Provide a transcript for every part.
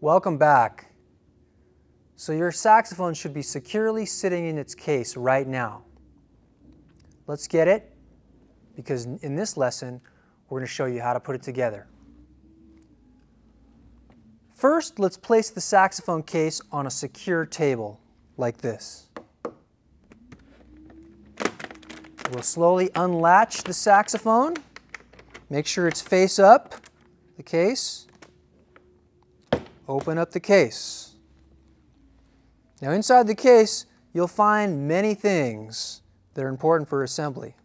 Welcome back. So your saxophone should be securely sitting in its case right now. Let's get it, because in this lesson, we're going to show you how to put it together. First, let's place the saxophone case on a secure table, like this. We'll slowly unlatch the saxophone. Make sure it's face up, the case. Open up the case. Now inside the case, you'll find many things that are important for assembly.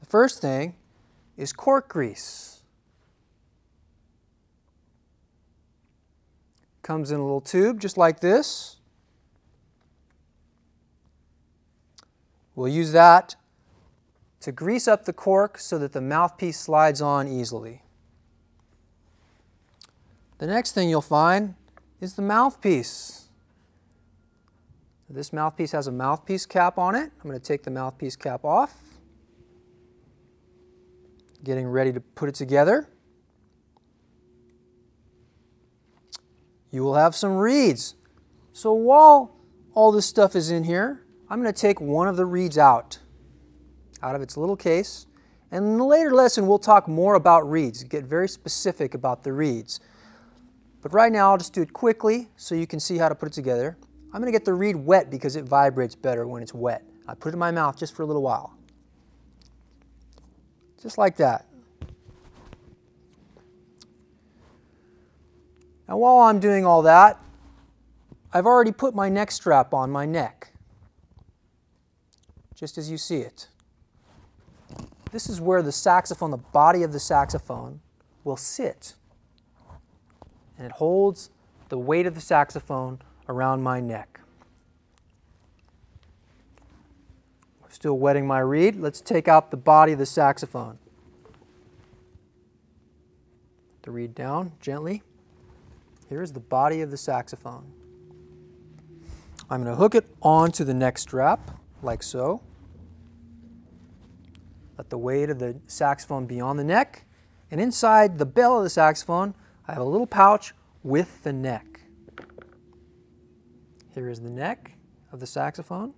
The first thing is cork grease. Comes in a little tube just like this. We'll use that to grease up the cork so that the mouthpiece slides on easily. The next thing you'll find is the mouthpiece. This mouthpiece has a mouthpiece cap on it. I'm going to take the mouthpiece cap off. Getting ready to put it together. You will have some reeds. So while all this stuff is in here, I'm going to take one of the reeds out of its little case. And in the later lesson, we'll talk more about reeds, get very specific about the reeds. But right now, I'll just do it quickly so you can see how to put it together. I'm going to get the reed wet because it vibrates better when it's wet. I put it in my mouth just for a little while. Just like that. Now while I'm doing all that, I've already put my neck strap on my neck, just as you see it. This is where the saxophone, the body of the saxophone, will sit. And it holds the weight of the saxophone around my neck. Still wetting my reed. Let's take out the body of the saxophone. Put the reed down gently. Here's the body of the saxophone. I'm going to hook it onto the neck strap, like so. Let the weight of the saxophone be on the neck. And inside the bell of the saxophone, I have a little pouch with the neck. Here is the neck of the saxophone.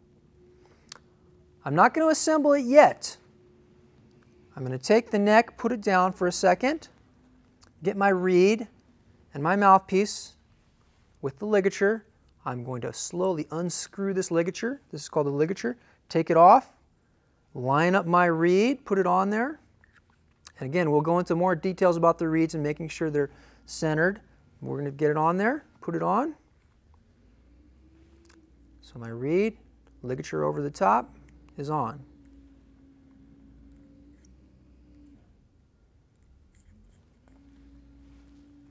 I'm not going to assemble it yet. I'm going to take the neck, put it down for a second, get my reed and my mouthpiece with the ligature. I'm going to slowly unscrew this ligature. This is called the ligature. Take it off, line up my reed, put it on there. And again, we'll go into more details about the reeds and making sure they're centered. We're going to get it on there, put it on. So my reed, ligature over the top, is on.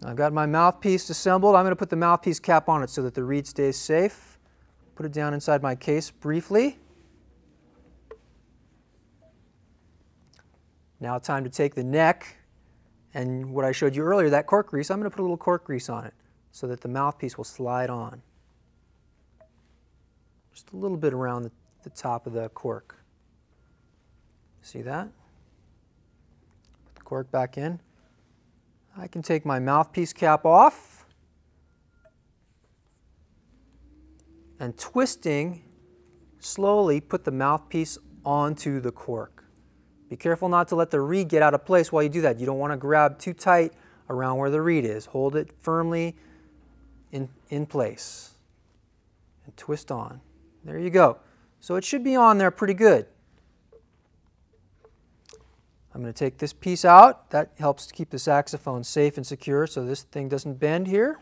I've got my mouthpiece assembled. I'm going to put the mouthpiece cap on it so that the reed stays safe. Put it down inside my case briefly. Now it's time to take the neck and what I showed you earlier, that cork grease, I'm going to put a little cork grease on it so that the mouthpiece will slide on. Just a little bit around the top of the cork. See that? Put the cork back in. I can take my mouthpiece cap off and twisting, slowly put the mouthpiece onto the cork. Be careful not to let the reed get out of place while you do that. You don't want to grab too tight around where the reed is. Hold it firmly in place and twist on. There you go. So it should be on there pretty good. I'm going to take this piece out. That helps to keep the saxophone safe and secure so this thing doesn't bend here.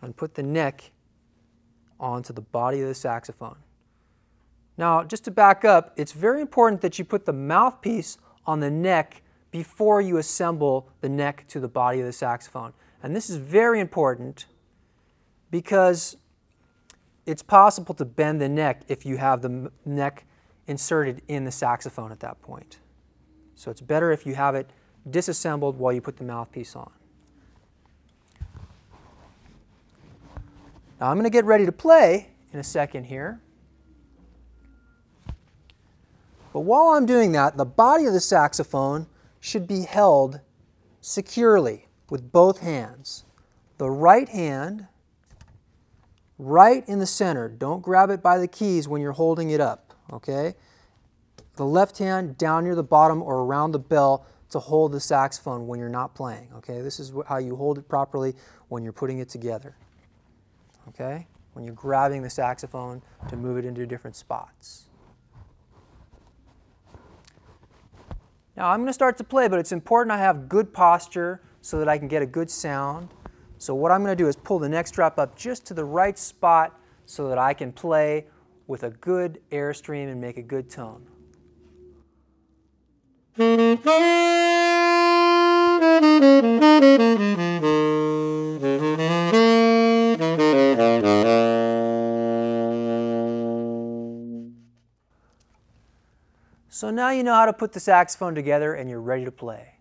And put the neck onto the body of the saxophone. Now, just to back up, it's very important that you put the mouthpiece on the neck before you assemble the neck to the body of the saxophone. And this is very important because it's possible to bend the neck if you have the neck inserted in the saxophone at that point. So it's better if you have it disassembled while you put the mouthpiece on. Now I'm going to get ready to play in a second here. But while I'm doing that, the body of the saxophone should be held securely with both hands. The right hand right in the center. Don't grab it by the keys when you're holding it up, okay? The left hand down near the bottom or around the bell to hold the saxophone when you're not playing, okay? This is how you hold it properly when you're putting it together, okay? When you're grabbing the saxophone to move it into different spots. Now I'm going to start to play, but it's important I have good posture so that I can get a good sound. So what I'm going to do is pull the neck strap up just to the right spot so that I can play with a good airstream and make a good tone. So now you know how to put the saxophone together and you're ready to play.